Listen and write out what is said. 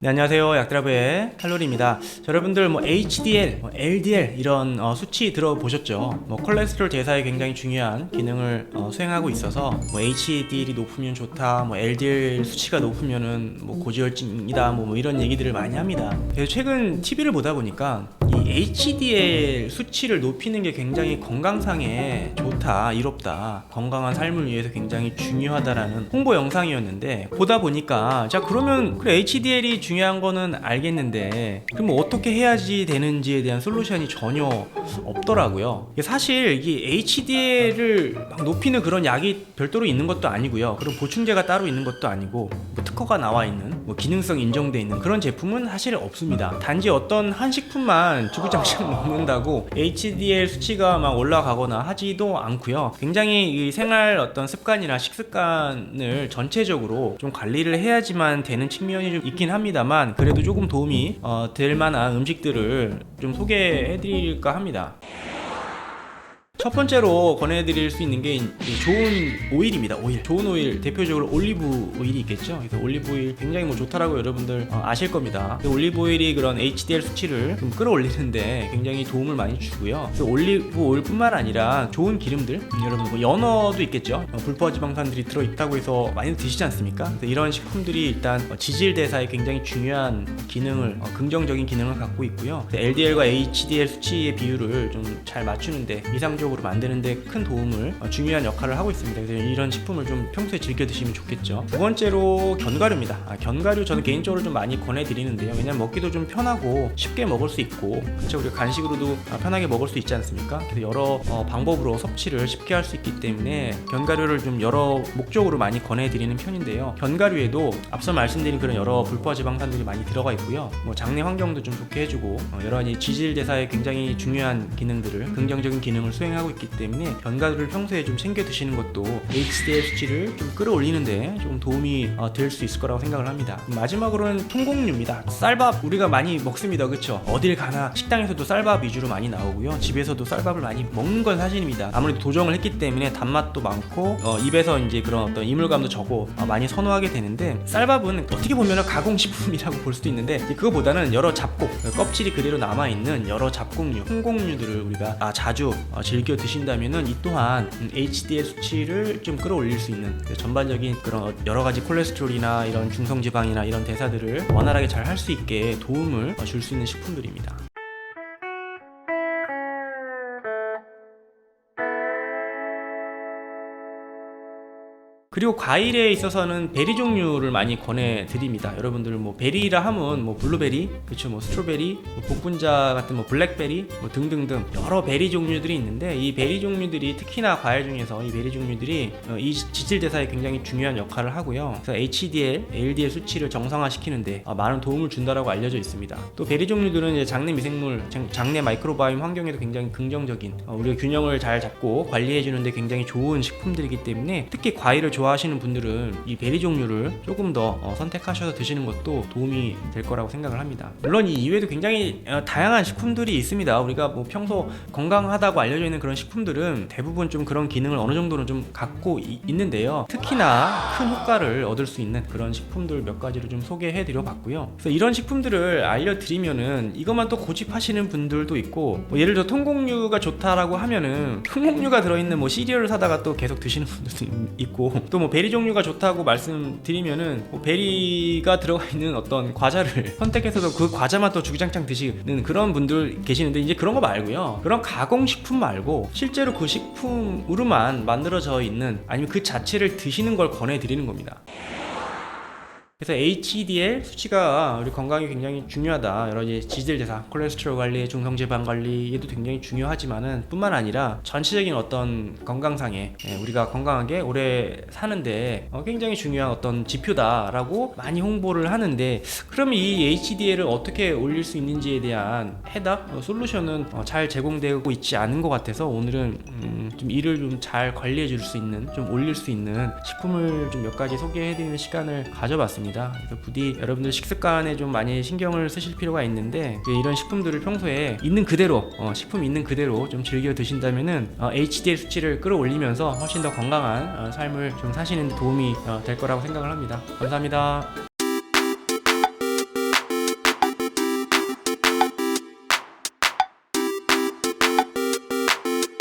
네, 안녕하세요. 약드라브의 칼로리입니다. 여러분들 HDL, LDL 이런 수치 들어보셨죠? 콜레스테롤 대사에 굉장히 중요한 기능을 수행하고 있어서 HDL이 높으면 좋다, LDL 수치가 높으면은 고지혈증이다, 이런 얘기들을 많이 합니다. 그래서 최근 TV를 보다 보니까 이 HDL 수치를 높이는 게 굉장히 건강상에 좋다, 이롭다, 건강한 삶을 위해서 굉장히 중요하다라는 홍보 영상이었는데, 보다 보니까 자 그러면 그래 HDL이 중요한 거는 알겠는데 그럼 어떻게 해야지 되는지에 대한 솔루션이 전혀 없더라고요. 사실 이 HDL을 막 높이는 그런 약이 별도로 있는 것도 아니고요, 그런 보충제가 따로 있는 것도 아니고 특허가 나와 있는 기능성 인정돼 있는 그런 제품은 사실 없습니다. 단지 어떤 한 식품만 주구장창 먹는다고 HDL 수치가 막 올라가거나 하지도 않고요. 굉장히 이 생활 어떤 습관이나 식습관을 전체적으로 좀 관리를 해야지만 되는 측면이 좀 있긴 합니다만, 그래도 조금 도움이 될 만한 음식들을 좀 소개해 드릴까 합니다. 첫 번째로 권해드릴 수 있는 게 좋은 오일입니다. 좋은 오일, 대표적으로 올리브 오일이 있겠죠. 그래서 올리브 오일 굉장히 좋다라고 여러분들 아실 겁니다. 올리브 오일이 그런 HDL 수치를 좀 끌어올리는데 굉장히 도움을 많이 주고요. 올리브 오일뿐만 아니라 좋은 기름들, 여러분 연어도 있겠죠. 불포화 지방산들이 들어있다고 해서 많이 드시지 않습니까? 그래서 이런 식품들이 일단 지질 대사에 굉장히 중요한 기능을, 긍정적인 기능을 갖고 있고요. LDL과 HDL 수치의 비율을 좀 잘 맞추는데, 이상적으로 만드는데 큰 도움을, 중요한 역할을 하고 있습니다. 그래서 이런 식품을 좀 평소에 즐겨 드시면 좋겠죠. 두 번째로 견과류입니다. 견과류 저는 개인적으로 좀 많이 권해드리는데요. 왜냐면 먹기도 좀 편하고 쉽게 먹을 수 있고, 그렇죠. 우리가 간식으로도 편하게 먹을 수 있지 않습니까? 그래서 여러 방법으로 섭취를 쉽게 할 수 있기 때문에 견과류를 좀 여러 목적으로 많이 권해드리는 편인데요. 견과류에도 앞서 말씀드린 그런 여러 불포화 지방산들이 많이 들어가 있고요. 장내 환경도 좀 좋게 해주고, 여러 가지 지질 대사에 굉장히 중요한 기능들을, 긍정적인 기능을 수행하고 있기 때문에 견과류를 평소에 좀 챙겨 드시는 것도 HDL 수치를 좀 끌어올리는데 좀 도움이 될 수 있을 거라고 생각을 합니다. 마지막으로는 통곡류입니다. 쌀밥 우리가 많이 먹습니다, 그렇죠? 어딜 가나 식당에서도 쌀밥 위주로 많이 나오고요, 집에서도 쌀밥을 많이 먹는 건 사실입니다. 아무래도 도정을 했기 때문에 단맛도 많고 입에서 이제 그런 어떤 이물감도 적고 많이 선호하게 되는데, 쌀밥은 어떻게 보면 가공식품이라고 볼 수도 있는데, 그거보다는 여러 잡곡, 껍질이 그대로 남아있는 여러 잡곡류, 통곡류들을 우리가 자주 즐겨 드신다면은 이 또한 HDL 수치를 좀 끌어올릴 수 있는, 전반적인 그런 여러 가지 콜레스테롤이나 이런 중성지방이나 이런 대사들을 원활하게 잘 할 수 있게 도움을 줄 수 있는 식품들입니다. 그리고 과일에 있어서는 베리 종류를 많이 권해드립니다. 여러분들 베리라 하면 블루베리, 그렇죠, 스트로베리, 복분자 같은 블랙베리 등등등 여러 베리 종류들이 있는데, 이 베리 종류들이 특히나 과일 중에서 이 베리 종류들이 이 지질 대사에 굉장히 중요한 역할을 하고요. 그래서 HDL, LDL 수치를 정상화시키는데 많은 도움을 준다라고 알려져 있습니다. 또 베리 종류들은 이제 장내 미생물, 장내 마이크로바이옴 환경에도 굉장히 긍정적인, 우리가 균형을 잘 잡고 관리해주는데 굉장히 좋은 식품들이기 때문에, 특히 과일을 좋아하시는 분들은 이 베리 종류를 조금 더 선택하셔서 드시는 것도 도움이 될 거라고 생각을 합니다. 물론 이 이외에도 굉장히 다양한 식품들이 있습니다. 우리가 평소 건강하다고 알려져 있는 그런 식품들은 대부분 좀 그런 기능을 어느 정도는 좀 갖고 있는데요. 특히나 큰 효과를 얻을 수 있는 그런 식품들 몇 가지를 좀 소개해 드려 봤고요. 그래서 이런 식품들을 알려드리면은 이것만 또 고집하시는 분들도 있고, 예를 들어 통곡류가 좋다라고 하면은 통곡류가 들어있는 시리얼을 사다가 또 계속 드시는 분들도 있고, 또 베리 종류가 좋다고 말씀드리면은 베리가 들어가 있는 어떤 과자를 선택해서도 그 과자만 또 주구장창 드시는 그런 분들 계시는데, 이제 그런 거 말고요, 그런 가공식품 말고 실제로 그 식품으로만 만들어져 있는, 아니면 그 자체를 드시는 걸 권해드리는 겁니다. 그래서 HDL 수치가 우리 건강에 굉장히 중요하다. 여러 가지 지질 대사, 콜레스테롤 관리, 중성지방 관리에도 굉장히 중요하지만은 뿐만 아니라 전체적인 어떤 건강상에, 우리가 건강하게 오래 사는데 굉장히 중요한 어떤 지표다라고 많이 홍보를 하는데, 그럼 이 HDL을 어떻게 올릴 수 있는지에 대한 해답, 솔루션은 잘 제공되고 있지 않은 것 같아서 오늘은 좀 이를 좀 잘 관리해 줄 수 있는, 좀 올릴 수 있는 식품을 좀 몇 가지 소개해 드리는 시간을 가져봤습니다. 그래서 부디 여러분들 식습관에 좀 많이 신경을 쓰실 필요가 있는데, 이런 식품들을 평소에 있는 그대로, 식품 있는 그대로 좀 즐겨 드신다면은 HDL 수치를 끌어올리면서 훨씬 더 건강한 삶을 좀 사시는 데 도움이 될 거라고 생각을 합니다. 감사합니다.